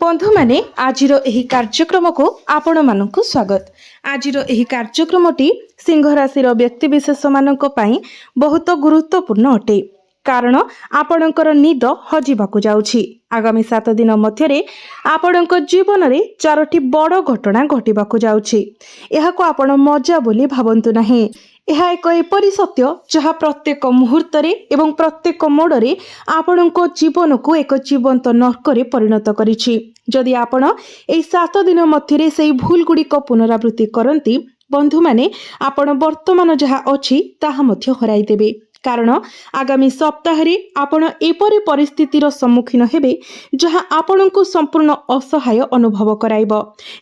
बंधु माने आजिर एही कार्यक्रम को आपण मानकु स्वागत। आजिर एही कार्यक्रमटी सिंह राशि व्यक्तिविशेष मानक पई बहुत गुरुत्वपूर्ण अटे। कारण आपणकर निद हजिबाकु जाउछि। आगामी 7 दिन मध्यरे आपणक जीवन रे 4टी बड़ घटना घटिबाकु जाउछि। एहाको आपण मजा बोली भाबंतु नाही। यह एक एपरी सत्य जहाँ प्रत्येक मुहूर्त एवं प्रत्येक मोड़े आपण जीवन को एक जीवंत नर्करे परिणत करिछि। जदि आपण एई 7 दिन मध्यरे सेई भूल गुड़िक पुनरावृत्ति करंती बंधु माने आपण वर्तमान जहाँ अछि ताहा मध्य हराई देबे। कारण आगामी सप्ताह आपण एपरी परिस्थितिर सम्मुखीन हेबे जहाँ आपण को संपूर्ण असहाय अनुभव कराइब,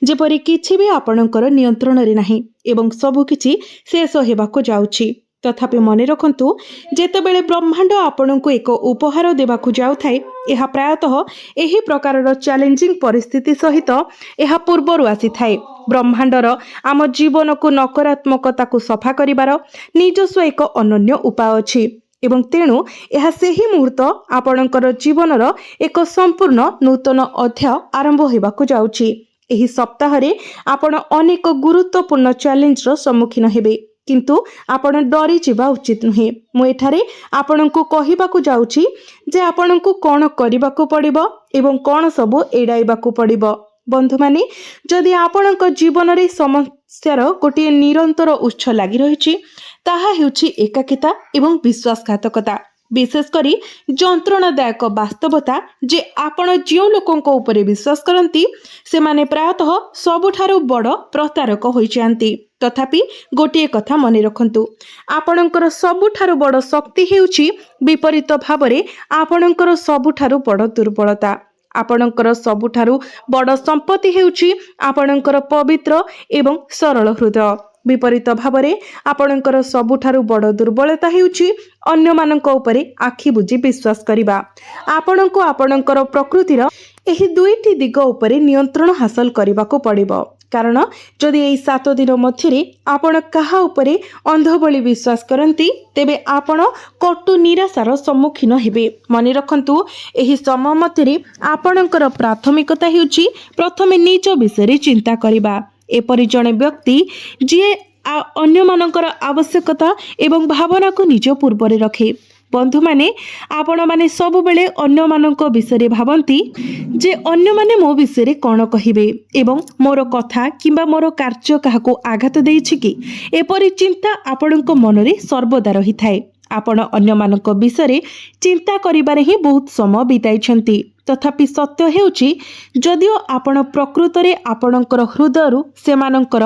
जेपरी किछि भी आपणकर नियंत्रण रे नाही एवं सबु किछि शेष हेबाको जाउछि। तथापि मने रखंतु जेतेबेले ब्रह्मांड आपण को एक उपहार देबाकू जाउथाय एहा प्रायतः एही प्रकारर चैलेंजिंग परिस्थिति सहित एहा पूर्वरु आसी थाए। ब्रह्मांडर आम जीवन को नकारात्मकता को सफा करिवार निजस्व एक अनन्य उपाय अछि एवं तेणु यह सेही मुहूर्त आपणकर जीवनर एक संपूर्ण नूतन अध्याय आरंभ होबाकू जाउछि। एही सप्ताह रे आपण अनेक गुरुत्वपूर्ण चैलेंजर सम्मुखीन हेबे, किंतु आपण डरी जिबा उचित नुहे। मु एठारे आपणको कहिबाकू जाउछि जे आपणको कोन करिबाकू पड़िबो एवं कोन सब एडाइबाकू पड़िबो। बंधु माने जदि आपणक जीवन रे समस्यार गोटे निरंतर उत्स लागि रहिछि ताहा हेउछि एकाकिता एवं विश्वासघातकता। विशेष करी जंत्रणादायक वास्तवता जे आपण जो लोकंको उपरे विश्वास करंती से माने प्रायतः सबुठारु बड़ प्रतारक होई जांती। तथापि गोटे कथा मने रखंतु, आपणकर सबुठारु बड़ शक्ति हेउछि विपरीत भावरे आपणकर सबुठारु बड़ दुर्बलता। आपणकर सबुठारु बड़ संपत्ति हेउछि आपणकर पवित्र एवं सरल हृदय। विपरीत भावरे आपणकर सबुठारु बड़ दुर्बलता हेउछि अन्य मानक उपरे आखि बुझी विश्वास करिबा। आपणको आपणकर प्रकृतिर एही दुईटी दिग उपरे नियंत्रण हासिल करबाको पड़िबो। कारण जदि एई 7 दिन मध्यरे आपण काहा उपरे अंध भली विश्वास करंती तेबे आपण कटु निराशार सम्मुखीन हेबे। मने रखंतु एही समय मध्यरे आपणकर प्राथमिकता हेउछि प्रथमे निज विषय चिंता करिबा। एपरि जणे व्यक्ति जे अन्य मानकर आवश्यकता एवं भावना को निज पूर्वरे रखे। बंधु माने आपण माने सब बेले अन्य मानक विषय भावंती जे अन्य माने मो विषय कौन कहिबे एवं मोर कथा किंबा मोर कार्य काहाको आघात देइछि कि एपरि चिंता आपणक मनरे सर्वदा रही थाए। आपण अन्य मानक विषय चिंता करिबारे ही बहुत समय बिताइछंती। तथापि सत्य हेउछि जदिओ आपण प्रकृत रे आपणकर हृदयरु सेमानकर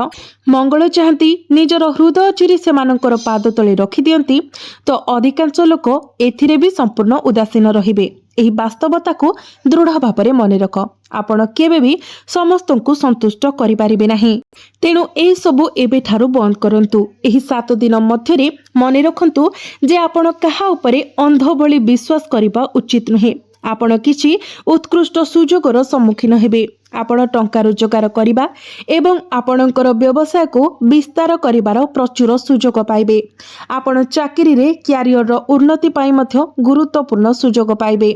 मंगल चाहती निजर हृदय चिरी सेमानकर पाद तले रखि दियंती तो अधिकांश लोक एथिरे भी संपूर्ण उदासीन रहिबे। एही वास्तवता को दृढ़ भावरे मने रख। आपण केबे भी समस्त को संतुष्ट करि पारिबे नाही। तेणु ए सबु एबे ठारु बंद करंतु। एही 7 दिन मध्यरे मने रखंतु जे आपण काहा उपरे अंध भली विश्वास करिबा उचित नुहे। आपण किछि उत्कृष्ट सुजोगर सम्मुखीन हेबे। आपण टंका रोजगार करिबा एवं आपणकर व्यवसाय को विस्तार करिबार प्रचुर सुजोग पाइबे। आपण चाकरी रे क्यारियर उन्नति पाई मध्य गुरुत्वपूर्ण सुजोग पाइबे।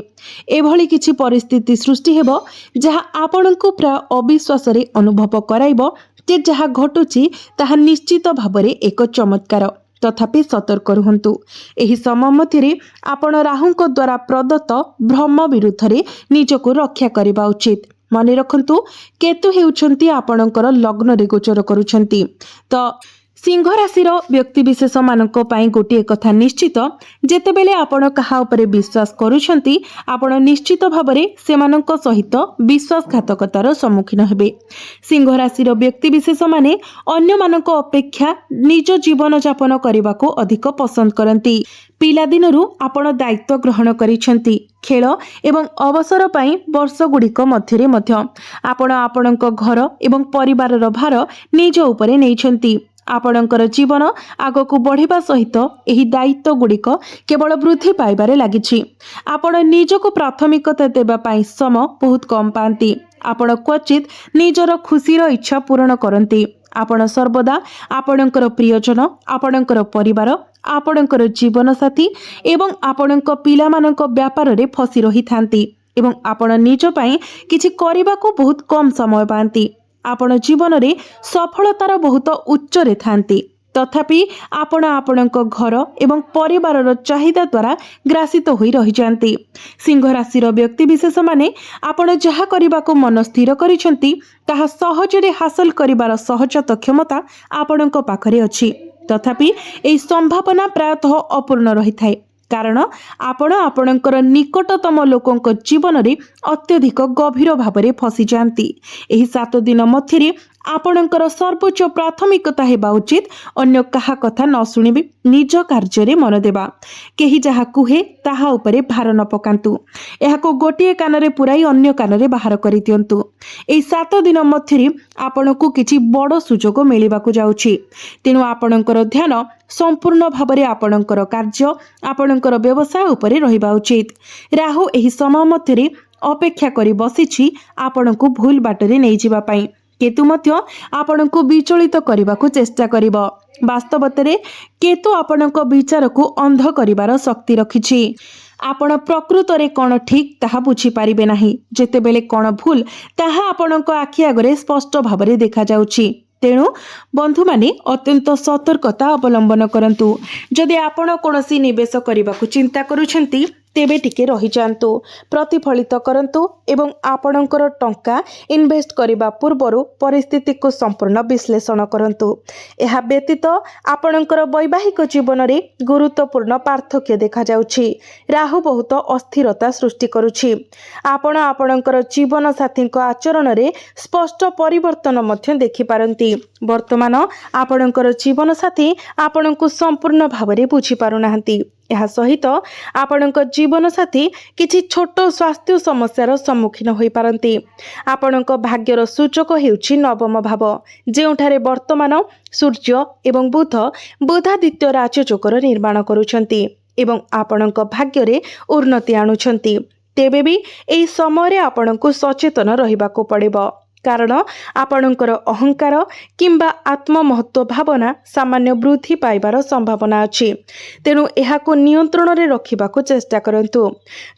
एभली किछि परिस्थिति सृष्टि हेबो जहाँ आपणको प्राय अविश्वास रे अनुभव कराइबो जे जहाँ घटुछि ताहा निश्चित भाबरे एक चमत्कार। तथापि सतर्क रुहंतु। एही समय मध्यरे आपण राहुंको द्वारा प्रदत्त भ्रम विरुद्ध रे निजको रक्षा करिबा उचित। मने रखंतु केतु हेउछंती आपणकर लग्न रे गोचर करूछंती। तो सिंह राशिर व्यक्तिविशेष मानक पई गोटे कथा निश्चित, जेतेबेले आपण काहा उपरे विश्वास करूछंती आपण निश्चित भाबरे सेमानक सहित विश्वासघातकतार सम्मुखीन हेबे। सिंह राशिर व्यक्तिविशेष माने अन्य मानक अपेक्षा निज जीवन यापन करबाको अधिक पसंद करंती। पिला दिनरु आपण दायित्व ग्रहण करिछंती। खेल एवं अवसर पाई वर्ष गुड़िक मध्यरे मध्य आपण आपणक घर एवं परिवारर भार निज उपरे नेइछंती। आपणकर जीवन आगको बढ़िबा सहित एही दायित्व गुड़िक केवल वृद्धि पाइबारे लागिछि। आपण निजको प्राथमिकता देबा पाई समय बहुत कम पांती। आपण क्वचित निजर खुशीर इच्छा पूर्ण करंती। आपण सर्वदा आपणकर प्रियजन, आपणकर परिवार, आपणकर जीवन साथी एवं आपणक पिलामानक व्यापार रे फसी रही थांती। ଏବଂ ଆପଣ ନିଜ ପାଇଁ କିଛି କରିବାକୁ ବହୁତ କମ୍ ସମୟ ପାଆନ୍ତି। ଆପଣ ଜୀବନରେ ସଫଳତାର ବହୁତ ଉଚ୍ଚରେ ଥାନ୍ତି, ତଥାପି ଆପଣ ଆପଣଙ୍କ ଘର ଏବଂ ପରିବାରର ଚାହିଦା ଦ୍ୱାରା ଗ୍ରାସିତ ହୋଇ ରହିଯାନ୍ତି। ସିଂହ ରାଶିର ବ୍ୟକ୍ତିବିଶେଷମାନେ ଆପଣ ଯାହା କରିବାକୁ ମନ ସ୍ଥିର କରିଛନ୍ତି ତାହା ସହଜରେ ହାସଲ କରିବାର ସହଜ କ୍ଷମତା ଆପଣଙ୍କ ପାଖରେ ଅଛି। ତଥାପି ଏହି ସମ୍ଭାବନା ପ୍ରାୟତଃ ଅପୂର୍ଣ୍ଣ ରହିଥାଏ, କାରଣ ଆପଣ ଆପଣଙ୍କର ନିକଟତମ ଲୋକଙ୍କ ଜୀବନରେ ଅତ୍ୟଧିକ ଗଭୀର ଭାବରେ ଫସିଯାଆନ୍ତି। ଏହି 7 ଦିନ ମଧ୍ୟରେ ଆପଣଙ୍କର ସର୍ବୋଚ୍ଚ ପ୍ରାଥମିକତା ହେବା ଉଚିତ ଅନ୍ୟ କାହା କଥା ନ ଶୁଣିବି ନିଜ କାର୍ଯ୍ୟରେ ମନ ଦେବା। କେହି ଯାହା କୁହେ ତାହା ଉପରେ ଭାର ନ ପକାନ୍ତୁ। ଏହାକୁ ଗୋଟିଏ କାନରେ ପୁରାଇ ଅନ୍ୟ କାନରେ ବାହାର କରିଦିଅନ୍ତୁ। ଏହି 7 ଦିନ ମଧ୍ୟରେ ଆପଣଙ୍କୁ କିଛି ବଡ଼ ସୁଯୋଗ ମିଳିବାକୁ ଯାଉଛି। ତେଣୁ ଆପଣଙ୍କର ଧ୍ୟାନ ସମ୍ପୂର୍ଣ୍ଣ ଭାବରେ ଆପଣଙ୍କର କାର୍ଯ୍ୟ, ଆପଣଙ୍କର ବ୍ୟବସାୟ ଉପରେ ରହିବା ଉଚିତ। ରାହୁ ଏହି ସମୟ ମଧ୍ୟରେ ଅପେକ୍ଷା କରି ବସିଛି ଆପଣଙ୍କୁ ଭୁଲ ବାଟରେ ନେଇଯିବା ପାଇଁ। କେତୁ ମଧ୍ୟ ଆପଣଙ୍କୁ ବିଚଳିତ କରିବାକୁ ଚେଷ୍ଟା କରିବ। ବାସ୍ତବତାରେ କେତୁ ଆପଣଙ୍କ ବିଚାରକୁ ଅନ୍ଧ କରିବାର ଶକ୍ତି ରଖିଛି। ଆପଣ ପ୍ରକୃତରେ କ'ଣ ଠିକ୍ ତାହା ବୁଝିପାରିବେ ନାହିଁ, ଯେତେବେଳେ କ'ଣ ଭୁଲ ତାହା ଆପଣଙ୍କ ଆଖି ଆଗରେ ସ୍ପଷ୍ଟ ଭାବରେ ଦେଖାଯାଉଛି। ତେଣୁ ବନ୍ଧୁମାନେ ଅତ୍ୟନ୍ତ ସତର୍କତା ଅବଲମ୍ବନ କରନ୍ତୁ। ଯଦି ଆପଣ କୌଣସି ନିବେଶ କରିବାକୁ ଚିନ୍ତା କରୁଛନ୍ତି ତେବେ ଟିକେ ରହିଯାଆନ୍ତୁ, ପ୍ରତିଫଳିତ କରନ୍ତୁ ଏବଂ ଆପଣଙ୍କର ଟଙ୍କା ଇନଭେଷ୍ଟ କରିବା ପୂର୍ବରୁ ପରିସ୍ଥିତିକୁ ସମ୍ପୂର୍ଣ୍ଣ ବିଶ୍ଳେଷଣ କରନ୍ତୁ। ଏହା ବ୍ୟତୀତ ଆପଣଙ୍କର ବୈବାହିକ ଜୀବନରେ ଗୁରୁତ୍ୱପୂର୍ଣ୍ଣ ପାର୍ଥକ୍ୟ ଦେଖାଯାଉଛି। ରାହୁ ବହୁତ ଅସ୍ଥିରତା ସୃଷ୍ଟି କରୁଛି। ଆପଣ ଆପଣଙ୍କର ଜୀବନସାଥୀଙ୍କ ଆଚରଣରେ ସ୍ପଷ୍ଟ ପରିବର୍ତ୍ତନ ମଧ୍ୟ ଦେଖିପାରନ୍ତି। ବର୍ତ୍ତମାନ ଆପଣଙ୍କର ଜୀବନସାଥୀ ଆପଣଙ୍କୁ ସମ୍ପୂର୍ଣ୍ଣ ଭାବରେ ବୁଝିପାରୁନାହାନ୍ତି। ଏହା ସହିତ ଆପଣଙ୍କ ଜୀବନସାଥୀ କିଛି ଛୋଟ ସ୍ୱାସ୍ଥ୍ୟ ସମସ୍ୟାର ସମ୍ମୁଖୀନ ହୋଇପାରନ୍ତି। ଆପଣଙ୍କ ଭାଗ୍ୟର ସୂଚକ ହେଉଛି ନବମ ଭାବ, ଯେଉଁଠାରେ ବର୍ତ୍ତମାନ ସୂର୍ଯ୍ୟ ଏବଂ ବୁଧାଦିତ୍ୟ ରାଜଯୋଗର ନିର୍ମାଣ କରୁଛନ୍ତି ଏବଂ ଆପଣଙ୍କ ଭାଗ୍ୟରେ ଉନ୍ନତି ଆଣୁଛନ୍ତି। ତେବେ ବି ଏହି ସମୟରେ ଆପଣଙ୍କୁ ସଚେତନ ରହିବାକୁ ପଡ଼ିବ, କାରଣ ଆପଣଙ୍କର ଅହଙ୍କାର କିମ୍ବା ଆତ୍ମମହତ୍ତ୍ୱ ଭାବନା ସାମାନ୍ୟ ବୃଦ୍ଧି ପାଇବାର ସମ୍ଭାବନା ଅଛି। ତେଣୁ ଏହାକୁ ନିୟନ୍ତ୍ରଣରେ ରଖିବାକୁ ଚେଷ୍ଟା କରନ୍ତୁ।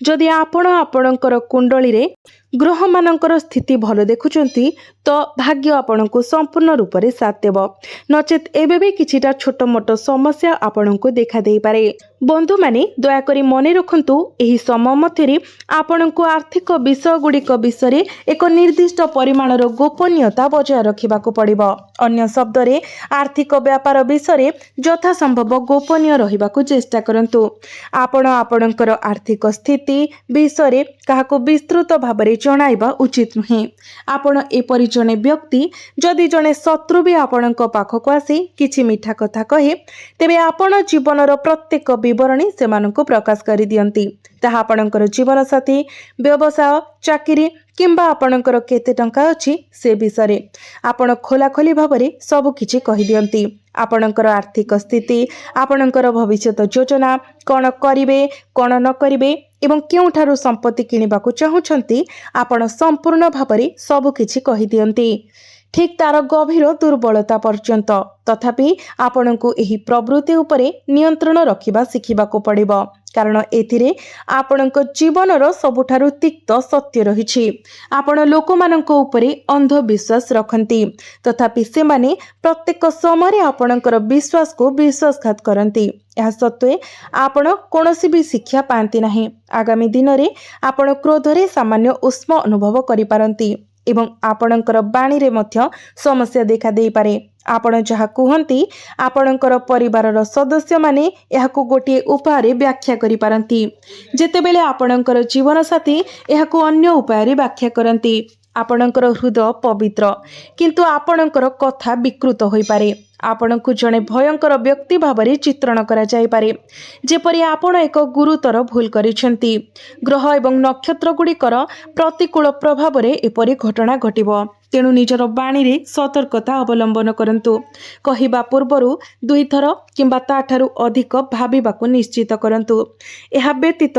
ଯଦି ଆପଣ ଆପଣଙ୍କର କୁଣ୍ଡଳୀରେ ଗ୍ରହମାନଙ୍କର ସ୍ଥିତି ଭଲ ଦେଖୁଛନ୍ତି ତ ଭାଗ୍ୟ ଆପଣଙ୍କୁ ସମ୍ପୂର୍ଣ୍ଣ ରୂପରେ ସାଥ ଦେବ, ନଚେତ୍ ଏବେ ବି କିଛିଟା ଛୋଟ ମୋଟ ସମସ୍ୟା ଆପଣଙ୍କୁ ଦେଖାଦେଇପାରେ। ବନ୍ଧୁମାନେ ଦୟାକରି ମନେ ରଖନ୍ତୁ, ଏହି ସମୟ ମଧ୍ୟରେ ଆପଣଙ୍କୁ ଆର୍ଥିକ ବିଷୟଗୁଡ଼ିକ ବିଷୟରେ ଏକ ନିର୍ଦ୍ଦିଷ୍ଟ ପରିମାଣର ଗୋପନୀୟତା ବଜାୟ ରଖିବାକୁ ପଡ଼ିବ। ଅନ୍ୟ ଶବ୍ଦରେ ଆର୍ଥିକ ବ୍ୟାପାର ବିଷୟରେ ଯଥାସମ୍ଭବ ଗୋପନୀୟ ରହିବାକୁ ଚେଷ୍ଟା କରନ୍ତୁ। ଆପଣ ଆପଣଙ୍କର ଆର୍ଥିକ ସ୍ଥିତି ବିଷୟରେ କାହାକୁ ବିସ୍ତୃତ ଭାବରେ ଜଣାଇବା ଉଚିତ ନୁହେଁ। ଆପଣ ଏପରି ଜଣେ ବ୍ୟକ୍ତି, ଯଦି ଜଣେ ଶତ୍ରୁ ବି ଆପଣଙ୍କ ପାଖକୁ ଆସି କିଛି ମିଠା କଥା କହେ ତେବେ ଆପଣ ଜୀବନର ପ୍ରତ୍ୟେକ ବିବରଣୀ ସେମାନଙ୍କୁ ପ୍ରକାଶ କରିଦିଅନ୍ତି। ତାହା ଆପଣଙ୍କର ଜୀବନସାଥୀ, ବ୍ୟବସାୟ, ଚାକିରି କିମ୍ବା ଆପଣଙ୍କର କେତେ ଟଙ୍କା ଅଛି ସେ ବିଷୟରେ ଆପଣ ଖୋଲାଖୋଲି ଭାବରେ ସବୁ କିଛି କହିଦିଅନ୍ତି। ଆପଣଙ୍କର ଆର୍ଥିକ ସ୍ଥିତି, ଆପଣଙ୍କର ଭବିଷ୍ୟତ ଯୋଜନା, କ'ଣ କରିବେ କ'ଣ ନ କରିବେ ଏବଂ କେଉଁଠାରୁ ସମ୍ପତ୍ତି କିଣିବାକୁ ଚାହୁଁଛନ୍ତି, ଆପଣ ସମ୍ପୂର୍ଣ୍ଣ ଭାବରେ ସବୁ କିଛି କହିଦିଅନ୍ତି, ଠିକ୍ ତାର ଗଭୀର ଦୁର୍ବଳତା ପର୍ଯ୍ୟନ୍ତ। ତଥାପି ଆପଣଙ୍କୁ ଏହି ପ୍ରବୃତ୍ତି ଉପରେ ନିୟନ୍ତ୍ରଣ ରଖିବା ଶିଖିବାକୁ ପଡ଼ିବ, କାରଣ ଏଥିରେ ଆପଣଙ୍କ ଜୀବନର ସବୁଠାରୁ ତିକ୍ତ ସତ୍ୟ ରହିଛି। ଆପଣ ଲୋକମାନଙ୍କ ଉପରେ ଅନ୍ଧବିଶ୍ୱାସ ରଖନ୍ତି, ତଥାପି ସେମାନେ ପ୍ରତ୍ୟେକ ସମୟରେ ଆପଣଙ୍କର ବିଶ୍ୱାସକୁ ବିଶ୍ୱାସଘାତ କରନ୍ତି। ଏହା ସତ୍ତ୍ୱେ ଆପଣ କୌଣସି ବି ଶିକ୍ଷା ପାଆନ୍ତି ନାହିଁ। ଆଗାମୀ ଦିନରେ ଆପଣ କ୍ରୋଧରେ ସାମାନ୍ୟ ଉଷ୍ମ ଅନୁଭବ କରିପାରନ୍ତି ଏବଂ ଆପଣଙ୍କର ବାଣୀରେ ମଧ୍ୟ ସମସ୍ୟା ଦେଖାଦେଇପାରେ। ଆପଣ ଯାହା କୁହନ୍ତି ଆପଣଙ୍କର ପରିବାରର ସଦସ୍ୟମାନେ ଏହାକୁ ଗୋଟିଏ ଉପାୟରେ ବ୍ୟାଖ୍ୟା କରିପାରନ୍ତି, ଯେତେବେଳେ ଆପଣଙ୍କର ଜୀବନସାଥୀ ଏହାକୁ ଅନ୍ୟ ଉପାୟରେ ବ୍ୟାଖ୍ୟା କରନ୍ତି। ଆପଣଙ୍କର ହୃଦୟ ପବିତ୍ର, କିନ୍ତୁ ଆପଣଙ୍କର କଥା ବିକୃତ ହୋଇପାରେ। ଆପଣଙ୍କୁ ଜଣେ ଭୟଙ୍କର ବ୍ୟକ୍ତି ଭାବରେ ଚିତ୍ରଣ କରାଯାଇପାରେ, ଯେପରି ଆପଣ ଏକ ଗୁରୁତର ଭୁଲ କରିଛନ୍ତି। ଗ୍ରହ ଏବଂ ନକ୍ଷତ୍ରଗୁଡ଼ିକର ପ୍ରତିକୂଳ ପ୍ରଭାବରେ ଏପରି ଘଟଣା ଘଟିବ। ତେଣୁ ନିଜର ବାଣୀରେ ସତର୍କତା ଅବଲମ୍ବନ କରନ୍ତୁ। କହିବା ପୂର୍ବରୁ 2 ଥର କିମ୍ବା ତାଠାରୁ ଅଧିକ ଭାବିବାକୁ ନିଶ୍ଚିତ କରନ୍ତୁ। ଏହା ବ୍ୟତୀତ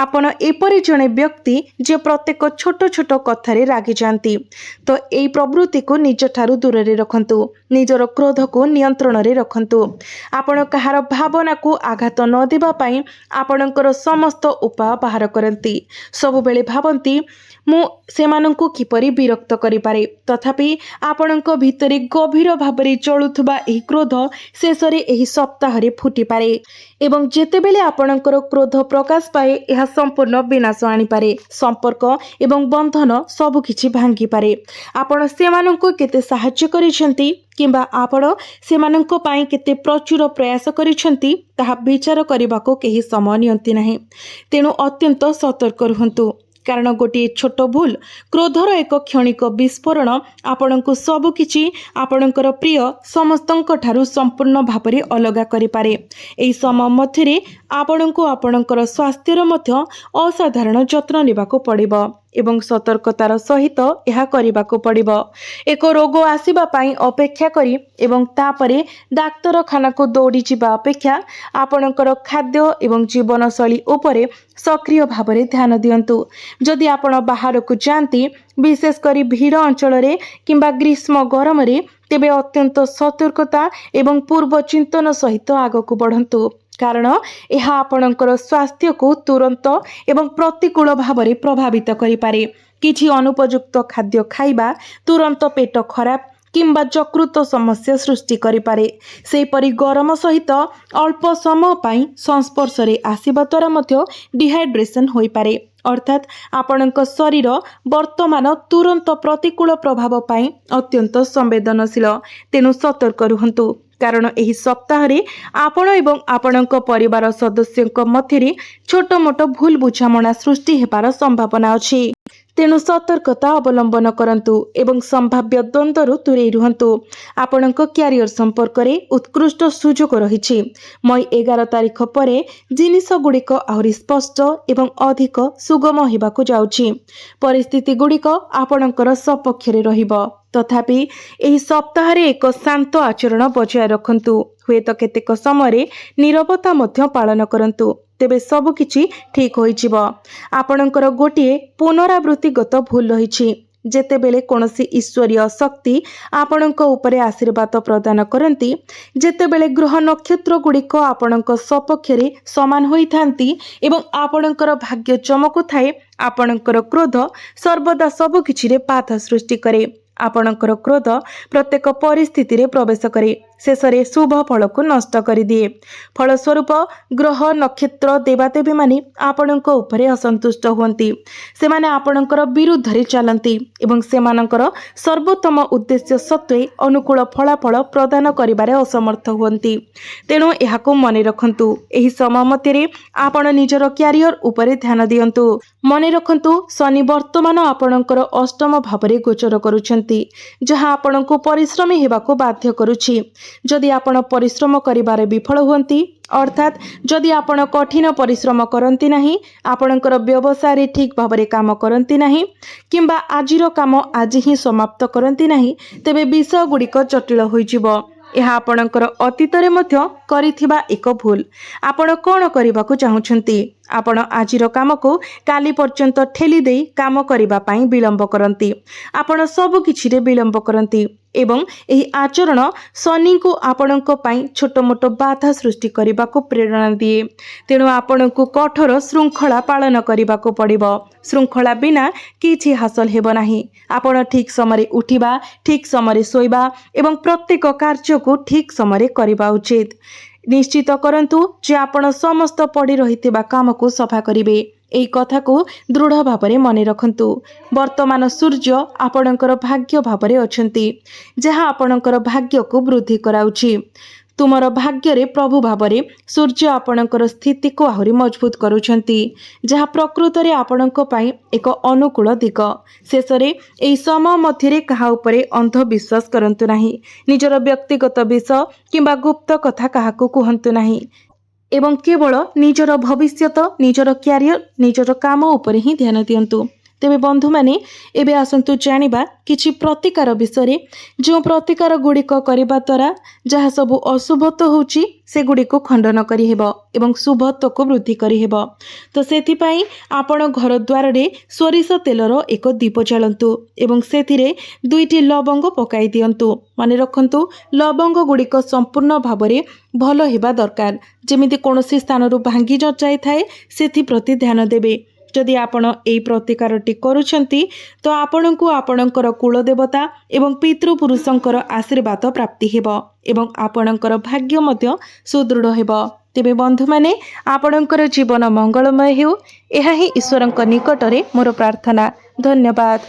ଆପଣ ଏପରି ଜଣେ ବ୍ୟକ୍ତି ଯେ ପ୍ରତ୍ୟେକ ଛୋଟ ଛୋଟ କଥାରେ ରାଗିଯାଆନ୍ତି, ତ ଏହି ପ୍ରବୃତ୍ତିକୁ ନିଜଠାରୁ ଦୂରରେ ରଖନ୍ତୁ। ନିଜର କ୍ରୋଧକୁ को नियंत्रण रे रखंतु। आपण कहार भावना को आघात न देबा पई आपणकर समस्त उपाय बाहर करंती। सब बेले भाबंती मु सेमानंकु किपरि विरक्त करि पारे, तथापि आपणक भितरे गभीर भाबरे चलुथबा एही क्रोध शेषरे एही सप्ताहरे फुटी पारे एवं जेतेबेले आपणकर क्रोध प्रकाश पाए यह संपूर्ण विनाश आनी पारे। संपर्क एवं बंधन सब किछि भांगी पारे। आपण सेमानंकु केते सहाय्य करिसेंती किंबा आपण सेमानंको पाई केते प्रचुर प्रयास करिसेंती ताहा विचार करबाको केही समय नियंती नाही। तेणु अत्यंत सतर्क रुहंतु, कारण गोटे छोट भूल क्रोधर एक क्षणिक विस्फोरण आपणको सब किछि आपणकर प्रिय समस्तंक ठारू संपूर्ण भाबरे अलगा करि पारे। एही समय मध्यरे आपणको आपणकर स्वास्थ्यर मध्य असाधारण जत्न नेबाको पड़िबो एवं सतर्कतार सहित यह करबाको पड़िबो। एक रोग आसीबा पाई अपेक्षा करी एवं तापरे डाक्तरखाना को दौड़ी जिबा अपेक्षा आपणकर खाद्य एवं जीवनशैली उपरे सक्रिय भावरे ध्यान दियंतु। जदि आपण बाहर को जानती, विशेष करी भीड़ अंचल रे किंबा ग्रीष्म गरम रे, तेबे अत्यंत सतर्कता एवं पूर्व चिंतन सहित आगको बढ़ंतु, कारण यह आपणकर स्वास्थ्य को तुरंत एवं प्रतिकूल भावरे प्रभावित करि पारे। किछि अनुपयुक्त खाद्य खाइबा तुरंत पेट खराब किंबा यकृत समस्या सृष्टि करि पारे। सेपरि गरम सहित अल्प समय पाई संस्पर्श रे आसीबा द्वारा मध्य डिहाइड्रेशन होई पारे, अर्थात आपणक शरीर वर्तमान तुरंत प्रतिकूल प्रभाव पाई अत्यंत संवेदनशील। तेणु सतर्क रुहंतु, कारण एही सप्ताह रे आपण एवं आपणक परिवार सदस्यक मध्यरे छोट मोट भूल बुझामणा सृष्टि हेबार संभावना अछि। तेणु सतर्कता अवलंबन करंतु एवं संभाव्य द्वंद्वरु दूरे रुहंतु। आपणक क्यारियर संपर्क रे उत्कृष्ट सुजोग रहिछि। मई 11 तारिख परे जिनिस गुड़िक आहुरी स्पष्ट एवं अधिक सुगम हेबाकु जाउछि। परिस्थिति गुड़िक आपणकर सपक्ष रे रहिबो, तथापि एही सप्ताह रे एक शांत आचरण बजाय रखंतु। हुएत केतेक समय नीरवता मध्य पालन करंतु, तेबे सब किछि ठीक होई जिवो। आपणकर गोटिए पुनरावृत्तिगत भूल रहिछि। जेतेबेले कोनोसी ईश्वरीय शक्ति आपणक उपरे आशीर्वाद प्रदान करंती, जेतेबेले ग्रह नक्षत्र गुड़िक आपणक सपक्ष रे समान होइथांती एवं आपणकर भाग्य चमकु थाए, आपणकर क्रोध सर्वदा सब किछि रे बाधा सृष्टि करे। आपणकर क्रोध प्रत्येक परिस्थिति रे प्रवेश करे, शेषरे शुभ फल को नष्ट कर दिए। फलस्वरूप ग्रह नक्षत्र देवादेवी माने आपणक उपरे असंतुष्ट हुअन्ति। सेमाने आपणकर विरुद्ध रे चलन्ति एवं सेमानकर सर्वोत्तम उद्देश्य सत्वे अनुकूल फलाफल प्रदान करिबारे असमर्थ हुअन्ति। तेणु एहाको मने रखंतु। एही समय मध्यरे आपण निजर क्यारियर उपरे ध्यान दियंतु। मने रखंतु, शनि वर्तमान आपणकर अष्टम भावरे गोचर करुछन्ति, जहाँ आपणको परिश्रमी हेबाको बाध्य करुछि। जदि आपण परिश्रम करिबारे विफल हुअन्ति, अर्थात जदि आपण कठिन परिश्रम करन्ति नाही, आपणकर व्यवसाय रे ठीक भावरे काम करन्ति नाही किंबा आजिर काम आज ही समाप्त करन्ति नाही, तेबे विषय गुड़िक जटिल होई जिवो। यह आपणकर अतीतरे मध्य करिथिबा एक भूल। आपण कोन करिबाकू चाहुछन्ति? आपण आजिर काम को काली पर्यंत ठेली देई काम करिबा पाई विलंब करन्ति। आपण सब किछि रे विलंब करन्ति एवं एही आचरण शनि को आपणक पाई छोट मोट बाधा सृष्टि करिबाकू प्रेरणा दिए। तेणु आपणकू कठोर श्रृंखला पालन करिबाकू पड़िबो। श्रृंखला बिना किछि हासिल हेबो नाही। आपण ठीक समय उठिबा, ठीक समय सोइबा एवं प्रत्येक कार्य को ठीक समय करिबा उचित। निश्चित करंतु जे आपण समस्त पड़ी रहितिबा काम को सफा करिवे। एई कथा को दृढ़ भावरे मने रखंतु। वर्तमान सूर्य आपणकर भाग्य भावरे अछंती, जहाँ आपणकर भाग्य को वृद्धि कराउछि। तुमर भाग्य रे प्रभु भावरे सूर्य आपणकर स्थिति को आहुरी मजबूत करुछंती, जहाँ प्रकृत रे आपणक पाई एक अनुकूल दिग। शेषरे एई समय मध्यरे कहा उपरे अंधविश्वास करंतु नाही। निजर व्यक्तिगत विषय किंबा गुप्त कथा काहाकू कुहंतु नाही एवं केवल निजर भविष्यत, निजर क्यारियर, निजर काम उपरे ही ध्यान दियंतु। तेबे बंधु माने एबे आसंतु जानिबा किछि प्रतिकार विषय जो प्रतिकार गुड़िक करबा द्वारा जहाँ सबु अशुभत्व होउची से गुड़िक खंडन करि हेबो एवं शुभत्व को वृद्धि करि हेबो। तो सेथिपाई आपण घर द्वार रे सोरिष तेलर एक दीप जालंतु एवं सेथिरे 2टी लवंग पकाई दियंतु। माने रखंतु लवंग गुड़िक संपूर्ण भाबरे भलो हेबा दरकार, जेमिति कोनोसी स्थानरु भांगी न जाय थाए सेथि प्रति ध्यान देबे। जदि आपण एई प्रतिकारटी करूछंती तो आपणको आपणकर कुलदेवता एवं पितृपुरुषंकर आशीर्वाद प्राप्ति हेबो एवं आपणकर भाग्य मध्य सुदृढ़ हेबो। तेबे बंधु माने आपणकर जीवन मंगलमय हेउ, एहा ही ईश्वरंक निकटरे मोर प्रार्थना। धन्यवाद।